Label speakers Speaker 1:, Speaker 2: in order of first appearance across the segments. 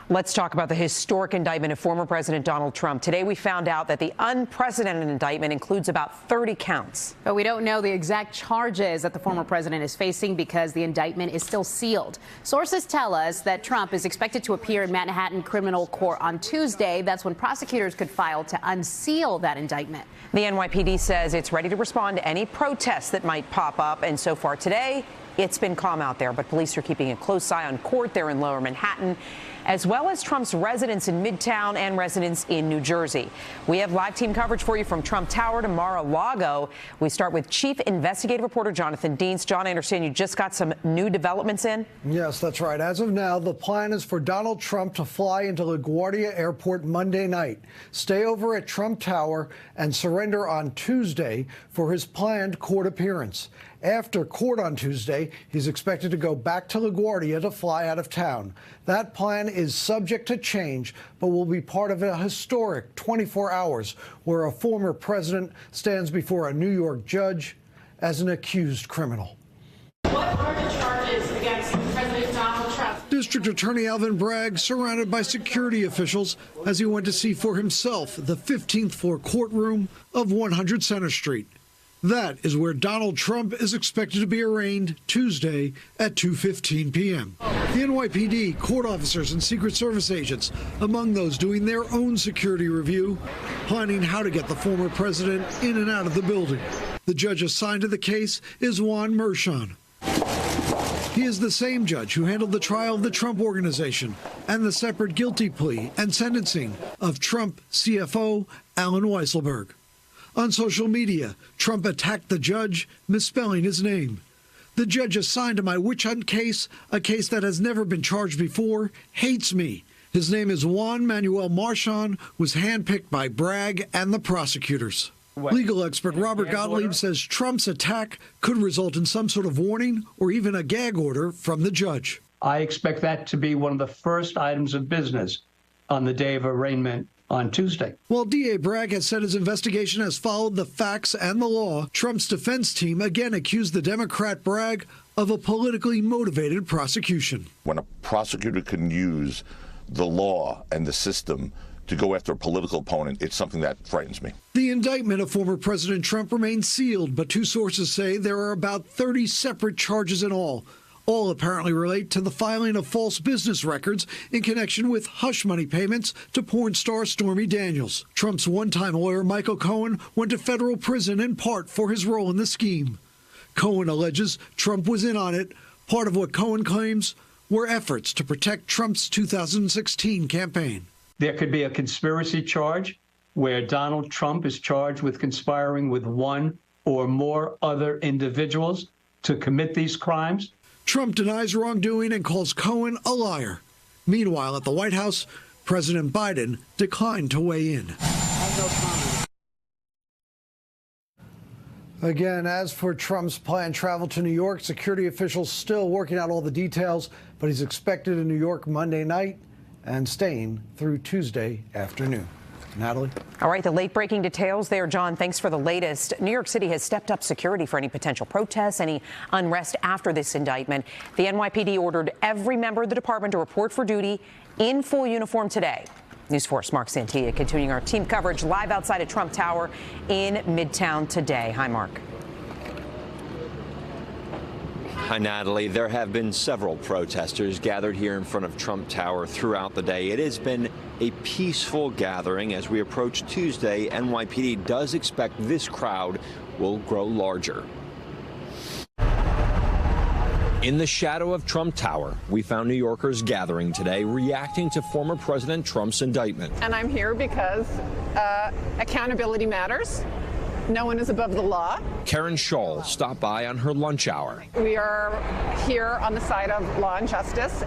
Speaker 1: Let's talk about the historic indictment of former President Donald Trump. Today, we found out that the unprecedented indictment includes about 30 counts.
Speaker 2: But we don't know the exact charges that the former president is facing because the indictment is still sealed. Sources tell us that Trump is expected to appear in Manhattan criminal court on Tuesday. That's when prosecutors could file to unseal that indictment.
Speaker 1: The NYPD says it's ready to respond to any protests that might pop up. And so far today, it's been calm out there, but police are keeping a close eye on court there in Lower Manhattan, as well as Trump's residence in Midtown and residence in New Jersey. We have live team coverage for you from Trump Tower to Mar-a-Lago. We start with Chief Investigative Reporter Jonathan Dienst. John, I understand you just got some new developments in?
Speaker 3: Yes, that's right. As of now, the plan is for Donald Trump to fly into LaGuardia Airport Monday night, stay over at Trump Tower, and surrender on Tuesday for his planned court appearance. After court on Tuesday, he's expected to go back to LaGuardia to fly out of town. That plan is subject to change, but will be part of a historic 24 hours where a former president stands before a New York judge as an accused criminal.
Speaker 4: What are the charges against President Donald Trump?
Speaker 3: District Attorney Alvin Bragg surrounded by security officials as he went to see for himself the 15th floor courtroom of 100 Center Street. That is where Donald Trump is expected to be arraigned Tuesday at 2:15 p.m. The NYPD, court officers, and Secret Service agents among those doing their own security review, planning how to get the former president in and out of the building. The judge assigned to the case is Juan Merchan. He is the same judge who handled the trial of the Trump Organization and the separate guilty plea and sentencing of Trump CFO Alan Weisselberg. On social media, Trump attacked the judge, misspelling his name. The judge assigned to my witch hunt case, a case that has never been charged before, hates me. His name is Juan Manuel Marchand, was handpicked by Bragg and the prosecutors. Legal expert Robert Gottlieb says Trump's attack could result in some sort of warning or even a gag order from the judge.
Speaker 5: I expect that to be one of the first items of business on the day of arraignment on Tuesday.
Speaker 3: While DA Bragg has said his investigation has followed the facts and the law, Trump's defense team again accused the Democrat Bragg of a politically motivated prosecution.
Speaker 6: When a prosecutor can use the law and the system to go after a political opponent, it's something that frightens me.
Speaker 3: The indictment of former President Trump remains sealed, but two sources say there are about 30 separate charges in all. All apparently relate to the filing of false business records in connection with hush money payments to porn star Stormy Daniels. Trump's one-time lawyer, Michael Cohen, went to federal prison in part for his role in the scheme. Cohen alleges Trump was in on it. Part of what Cohen claims were efforts to protect Trump's 2016 campaign.
Speaker 5: There could be a conspiracy charge where Donald Trump is charged with conspiring with one or more other individuals to commit these crimes.
Speaker 3: Trump denies wrongdoing and calls Cohen a liar. Meanwhile, at the White House, President Biden declined to weigh in. Again, as for Trump's planned travel to New York, security officials still working out all the details, but he's expected in New York Monday night and staying through Tuesday afternoon. Natalie?
Speaker 1: All right, the late-breaking details there, John. Thanks for the latest. New York City has stepped up security for any potential protests, any unrest after this indictment. The NYPD ordered every member of the department to report for duty in full uniform today. News 4's Marc Santia continuing our team coverage live outside of Trump Tower in Midtown today. Hi, Marc.
Speaker 7: Hi, Natalie. There have been several protesters gathered here in front of Trump Tower throughout the day. It has been a peaceful gathering. As we approach Tuesday, NYPD does expect this crowd will grow larger. In the shadow of Trump Tower, we found New Yorkers gathering today, reacting to former President Trump's indictment.
Speaker 8: And I'm here because accountability matters. No one is above the law.
Speaker 7: Karen Shaw stopped by on her lunch hour.
Speaker 8: We are here on the side of law and justice.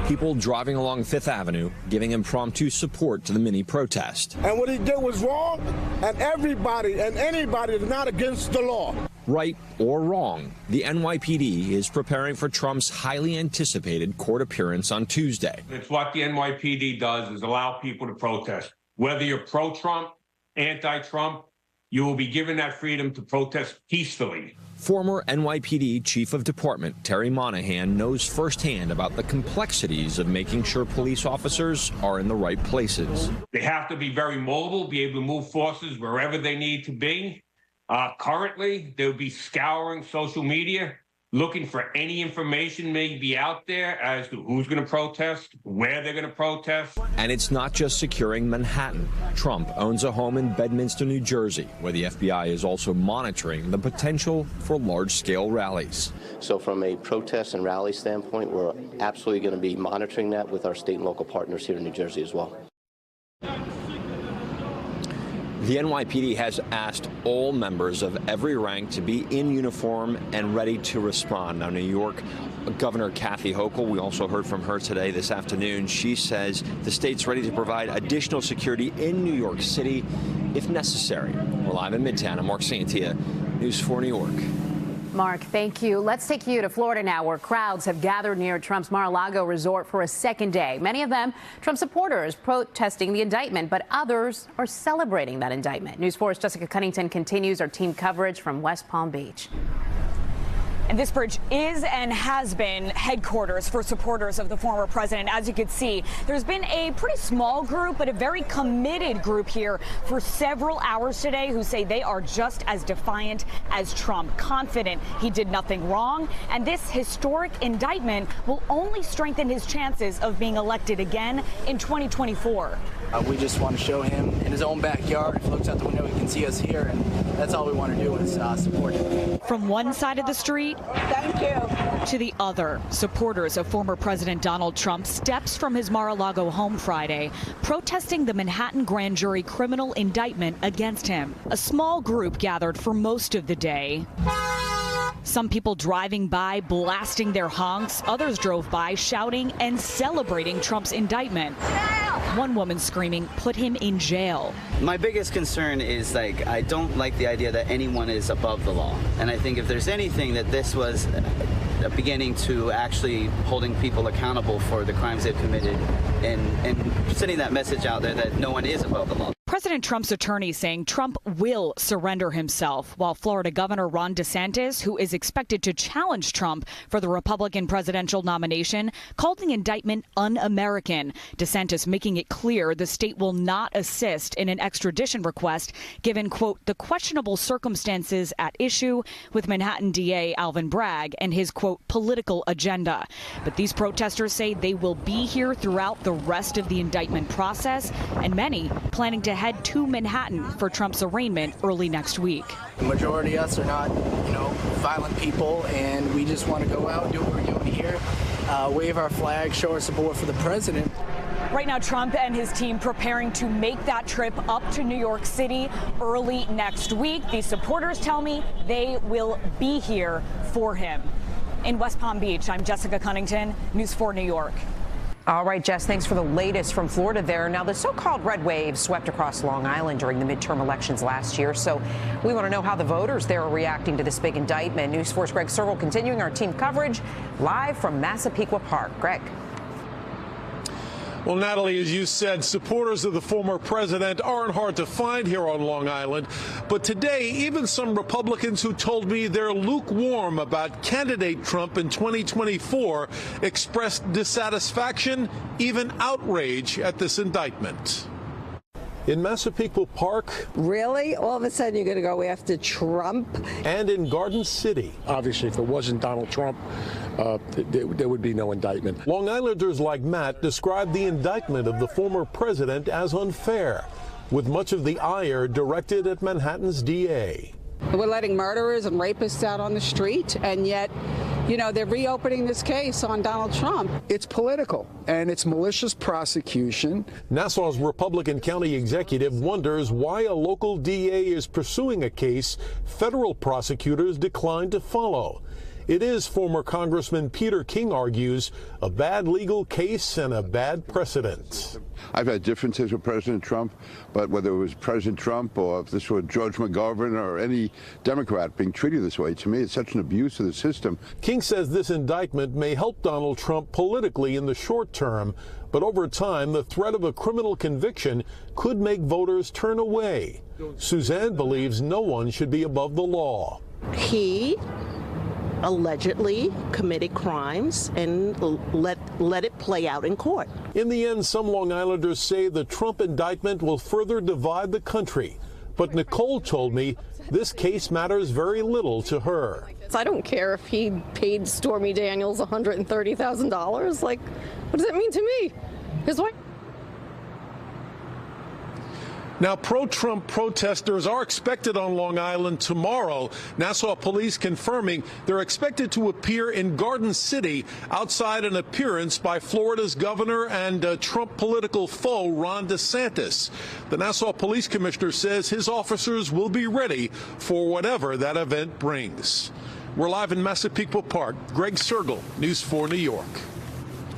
Speaker 7: People driving along Fifth Avenue giving impromptu support to the mini protest.
Speaker 9: And what he did was wrong, and everybody and anybody is not against the law.
Speaker 7: Right or wrong, the NYPD is preparing for Trump's highly anticipated court appearance on Tuesday.
Speaker 10: It's what the NYPD does, is allow people to protest. Whether you're pro-Trump, anti-Trump, you will be given that freedom to protest peacefully.
Speaker 7: Former NYPD Chief of Department Terry Monahan knows firsthand about the complexities of making sure police officers are in the right places.
Speaker 10: They have to be very mobile, be able to move forces wherever they need to be. Currently, they'll be scouring social media, looking for any information may be out there as to who's going to protest, where they're going to protest.
Speaker 7: And it's not just securing Manhattan. Trump owns a home in Bedminster, New Jersey, where the FBI is also monitoring the potential for large-scale rallies.
Speaker 11: So from a protest and rally standpoint, we're absolutely going to be monitoring that with our state and local partners here in New Jersey as well.
Speaker 7: The NYPD has asked all members of every rank to be in uniform and ready to respond. Now, New York Governor Kathy Hochul, we also heard from her today this afternoon. She says the state's ready to provide additional security in New York City if necessary. We're live in Midtown. I'm Marc Santia, News 4 New York.
Speaker 2: Mark, thank you. Let's take you to Florida now, where crowds have gathered near Trump's Mar-a-Lago resort for a second day. Many of them Trump supporters protesting the indictment, but others are celebrating that indictment. News 4's Jessica Cunnington continues our team coverage from West Palm Beach.
Speaker 12: And this bridge is and has been headquarters for supporters of the former president. As you can see, there's been a pretty small group, but a very committed group here for several hours today who say they are just as defiant as Trump, confident he did nothing wrong. And this historic indictment will only strengthen his chances of being elected again in 2024.
Speaker 13: We just want to show him in his own backyard. If he looks out the window, he can see us here, and that's all we want to do is support him.
Speaker 12: From one side of the street to the other, supporters of former President Donald Trump steps from his Mar-a-Lago home Friday, protesting the Manhattan grand jury criminal indictment against him. A small group gathered for most of the day. Some people driving by blasting their honks. Others drove by shouting and celebrating Trump's indictment. One woman screaming, "Put him in jail."
Speaker 13: My biggest concern is, I don't like the idea that anyone is above the law. And I think if there's anything that this was a beginning to actually holding people accountable for the crimes they've committed and sending that message out there that no one is above the law.
Speaker 12: President Trump's attorney saying Trump will surrender himself, while Florida Governor Ron DeSantis, who is expected to challenge Trump for the Republican presidential nomination, called the indictment un-American. DeSantis making it clear the state will not assist in an extradition request, given, quote, the questionable circumstances at issue with Manhattan DA Alvin Bragg and his, quote, political agenda. But these protesters say they will be here throughout the rest of the indictment process, and many planning to head to Manhattan for Trump's arraignment early next week.
Speaker 13: The majority of us are not, violent people, and we just want to go out, do what we're doing here, wave our flag, show our support for the president.
Speaker 12: Right now, Trump and his team preparing to make that trip up to New York City early next week. These supporters tell me they will be here for him. In West Palm Beach, I'm Jessica Cunnington, News 4 New York.
Speaker 1: All right, Jess, thanks for the latest from Florida there. Now, the so-called red wave swept across Long Island during the midterm elections last year. So we want to know how the voters there are reacting to this big indictment. News 4's Greg Cergol continuing our team coverage live from Massapequa Park. Greg.
Speaker 14: Well, Natalie, as you said, supporters of the former president aren't hard to find here on Long Island. But today, even some Republicans who told me they're lukewarm about candidate Trump in 2024 expressed dissatisfaction, even outrage at this indictment. In Massapequa Park.
Speaker 15: Really? All of a sudden you're going to go after Trump?
Speaker 14: And in Garden City.
Speaker 9: Obviously, if it wasn't Donald Trump, there would be no indictment.
Speaker 14: Long Islanders like Matt described the indictment of the former president as unfair, with much of the ire directed at Manhattan's DA.
Speaker 16: We're letting murderers and rapists out on the street, and yet, they're reopening this case on Donald Trump.
Speaker 17: It's political, and it's malicious prosecution.
Speaker 14: Nassau's Republican county executive wonders why a local DA is pursuing a case federal prosecutors declined to follow. It is, former Congressman Peter King argues, a bad legal case and a bad precedent.
Speaker 18: I've had differences with President Trump, but whether it was President Trump or if this were George McGovern or any Democrat being treated this way, to me, it's such an abuse of the system.
Speaker 14: King says this indictment may help Donald Trump politically in the short term, but over time, the threat of a criminal conviction could make voters turn away. Suzanne believes no one should be above the law.
Speaker 19: He allegedly committed crimes and let it play out in court.
Speaker 14: In the end, some Long Islanders say the Trump indictment will further divide the country. But Nicole told me this case matters very little to her.
Speaker 20: I don't care if he paid Stormy Daniels $130,000. Like, what does that mean to me? His wife.
Speaker 14: Now, pro-Trump protesters are expected on Long Island tomorrow. Nassau police confirming they're expected to appear in Garden City outside an appearance by Florida's governor and Trump political foe, Ron DeSantis. The Nassau police commissioner says his officers will be ready for whatever that event brings. We're live in Massapequa Park. Greg Cergol, News 4 New York.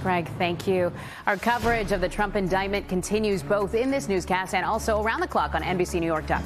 Speaker 2: Greg, thank you. Our coverage of the Trump indictment continues both in this newscast and also around the clock on NBCNewYork.com.